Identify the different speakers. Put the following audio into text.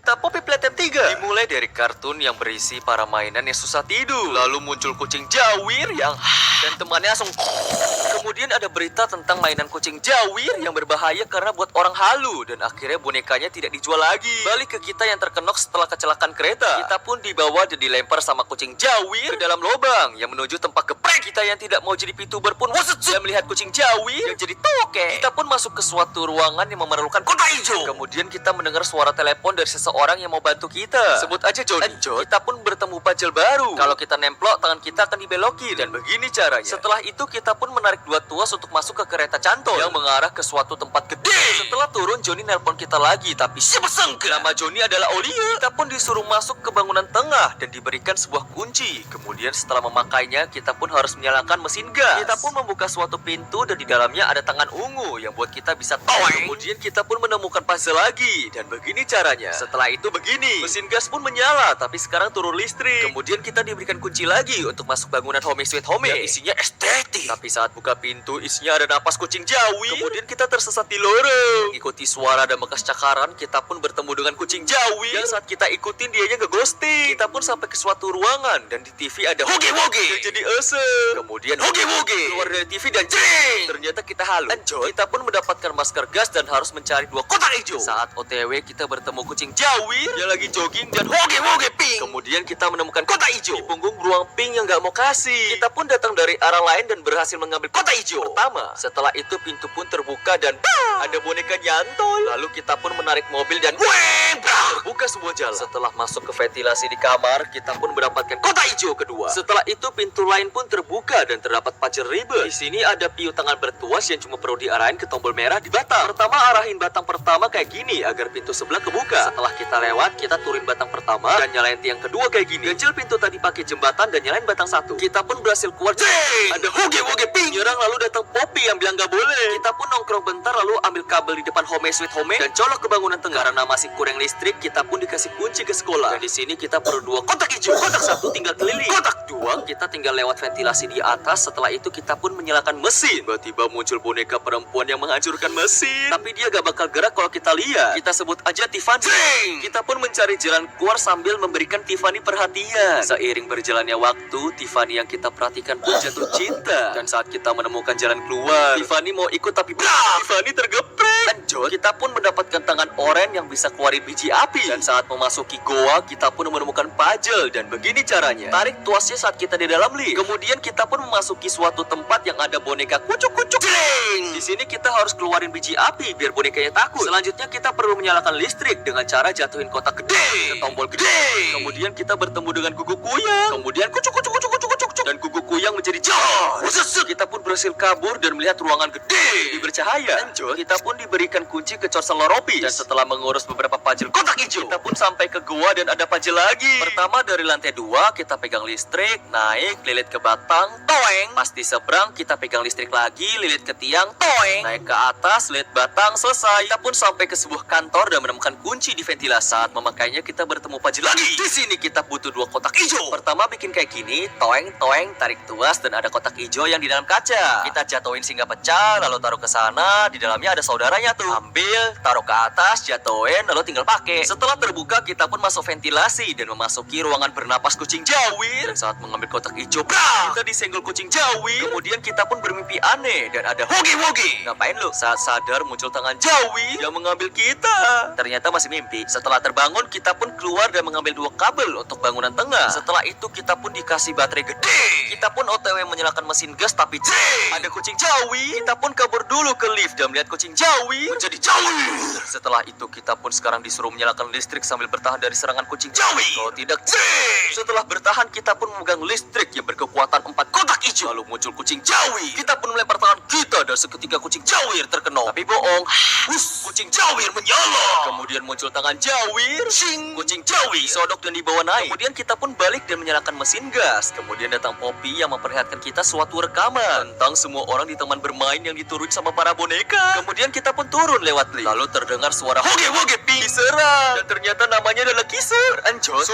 Speaker 1: Poppy Playtime 3 dimulai dari kartun yang berisi para mainan yang susah tidur. Lalu muncul kucing jawir yang dan temannya langsung. Kemudian ada berita tentang mainan kucing jawir yang berbahaya karena buat orang halu. Dan akhirnya bonekanya tidak dijual lagi. Balik ke kita yang terkenok setelah kecelakaan kereta. Kita pun dibawa dan dilempar sama kucing jawir ke dalam lubang yang menuju tempat geprek. Kita yang tidak mau jadi VTuber pun dan melihat kucing jawir yang jadi toke. Kita pun masuk ke suatu ruangan yang memerlukan kotak hijau. Kemudian kita mendengar suara telepon dari seseorang yang mau bantu kita. Sebut aja Johnny. Kita pun bertemu puzzle baru. Kalau kita nemplok, tangan kita akan dibelokin. Dan begini caranya. Setelah itu kita pun menarik dua tuas untuk masuk ke kereta cantol yang mengarah ke suatu tempat gede. Setelah turun, Johnny nelpon kita lagi. Tapi siapa sangka nama Johnny adalah Olia. Kita pun disuruh masuk ke bangunan tengah dan diberikan sebuah kunci. Kemudian setelah memakainya, kita pun harus menyalakan mesin gas. Kita pun membuka suatu pintu dan di dalamnya ada tangan ungu yang buat kita bisa toeng. Kemudian kita pun menemukan puzzle lagi. Dan begini caranya. Setelah itu begini, mesin gas pun menyala, tapi sekarang turun listrik. Kemudian kita diberikan kunci lagi untuk masuk bangunan Home Sweet Home yang isinya estetik. Tapi saat buka pintu, isinya ada napas kucing jawi. Kemudian kita tersesat di lorong. Mengikuti suara dan bekas cakaran, kita pun bertemu dengan kucing jawi. Dan saat kita ikutin, dianya nge-ghosting. Kita pun sampai ke suatu ruangan dan di TV ada hoge-woge yang jadi asem. Kemudian hoge-woge keluar dari TV dan jeng. Ternyata kita halu. Lanjut, kita pun mendapatkan masker gas dan harus mencari dua kotak hijau. Saat OTW, kita bertemu kucing jawi. Dia lagi jogging dan hoge-woge pink. Kemudian kita menemukan kotak hijau di punggung beruang pink yang gak mau kasih. Kita pun datang dari arah lain dan berhasil mengambil kotak hijau pertama. Setelah itu pintu pun terbuka dan ada boneka nyantol. Lalu kita pun menarik mobil dan terbuka sebuah jalan. Setelah masuk ke ventilasi di kamar, kita pun mendapatkan kotak hijau kedua. Setelah itu pintu lain pun terbuka dan terdapat puzzle ribet. Di sini ada piu tangan bertuas yang cuma perlu diarahin ke tombol merah di batang. Pertama arahin batang pertama kayak gini agar pintu sebelah kebuka. Setelah kita lewat, kita turin batang pertama dan nyalain tiang kedua kayak gini. Ganjel pintu tadi pakai jembatan dan nyalain batang satu. Kita pun berhasil keluar. Ada hoge-woge pink nyerang, lalu datang Poppy yang bilang gak boleh. Kita pun nongkrong bentar lalu ambil kabel di depan Home Sweet Home dan colok ke bangunan tengah. Karena masih kurang listrik, kita pun dikasih kunci ke sekolah. Dan di sini kita perlu dua kotak hijau. Kotak satu tinggal keliling. Kotak dua kita tinggal lewat ventilasi di atas. Setelah itu kita pun menyalakan mesin. Tiba-tiba muncul boneka perempuan yang menghancurkan mesin. Tapi dia gak bakal gerak kalau kita lihat. Kita sebut aja Tiffany. Kita pun mencari jalan keluar sambil memberikan Tiffany perhatian. Seiring berjalannya waktu, Tiffany yang kita perhatikan pun jatuh cinta. Dan saat kita menemukan jalan keluar, Tiffany mau ikut tapi Tiffany tergeprek. Lanjut, kita pun mendapatkan tangan oranye yang bisa keluarin biji api. Dan saat memasuki goa, kita pun menemukan puzzle. Dan begini caranya. Tarik tuasnya saat kita di dalam lift. Kemudian kita pun memasuki suatu tempat yang ada boneka kucuk-kucuk. Di sini kita harus keluarin biji api biar bonekanya takut. Selanjutnya kita perlu menyalakan listrik dengan cara jatuhin kotak gede ke tombol gede. Kemudian kita bertemu dengan guguk kuyang. Kemudian kucuk-kucuk-kucuk-kucuk-kucuk dan guguk kuyang menjadi jahat. Kita pun berhasil kabur dan melihat ruangan gede bercahaya. Lanjut, kita pun diberikan kunci ke Corsan Loropis. Dan setelah mengurus beberapa puzzle kotak hijau, kita pun sampai ke gua dan ada puzzle lagi. Pertama dari lantai 2 kita pegang listrik, naik, lilit ke batang, toeng. Pas di seberang kita pegang listrik lagi, lilit ke tiang, toeng. Naik ke atas, lilit batang, selesai. Kita pun sampai ke sebuah kantor dan menemukan kunci di ventilasi. Saat memakainya kita bertemu puzzle lagi. Di sini kita butuh dua kotak hijau. Pertama bikin kayak gini, toeng, toeng, tarik tuas dan ada kotak hijau yang di dalam kaca. Kita jatuhin sehingga pecah, lalu taruh ke sana. Di dalamnya ada saudaranya tuh. Ambil, taruh ke atas, jatuhin, lalu tinggal pakai. Setelah terbuka, kita pun masuk ventilasi dan memasuki ruangan bernapas kucing jawir. Dan saat mengambil kotak hijau, kita disenggol kucing jawir. Kemudian kita pun bermimpi aneh dan ada hoge-woge. Ngapain lu? Saat sadar muncul tangan jawir yang mengambil kita. Ternyata masih mimpi. Setelah terbangun, kita pun keluar dan mengambil dua kabel untuk bangunan tengah. Setelah itu kita pun dikasih baterai gede. Kita pun OTW menyalakan mesin gas tapi ada kucing jawi. Kita pun kabur dulu ke lift dan melihat kucing jawi menjadi jawi. Setelah itu kita pun sekarang disuruh menyalakan listrik sambil bertahan dari serangan kucing jawi. Kalau tidak, setelah bertahan kita pun memegang listrik yang berkekuatan 4 kotak hijau. Lalu muncul kucing jawi. Kita pun melempar tangan kita dan seketika kucing jawir terkenal. Tapi bohong. Kucing jawir menyala. Kemudian muncul tangan jawir. Kucing jawi sodok dan dibawa naik. Kemudian kita pun balik dan menyalakan mesin gas. Kemudian datang Poppy yang memperlihatkan kita suatu rekaman tentang semua orang di taman bermain yang diturun sama para boneka. Kemudian kita pun turun lewat lift. Lalu terdengar suara hoge-woge pink diserang. Dan ternyata namanya adalah Kisur. Anjos.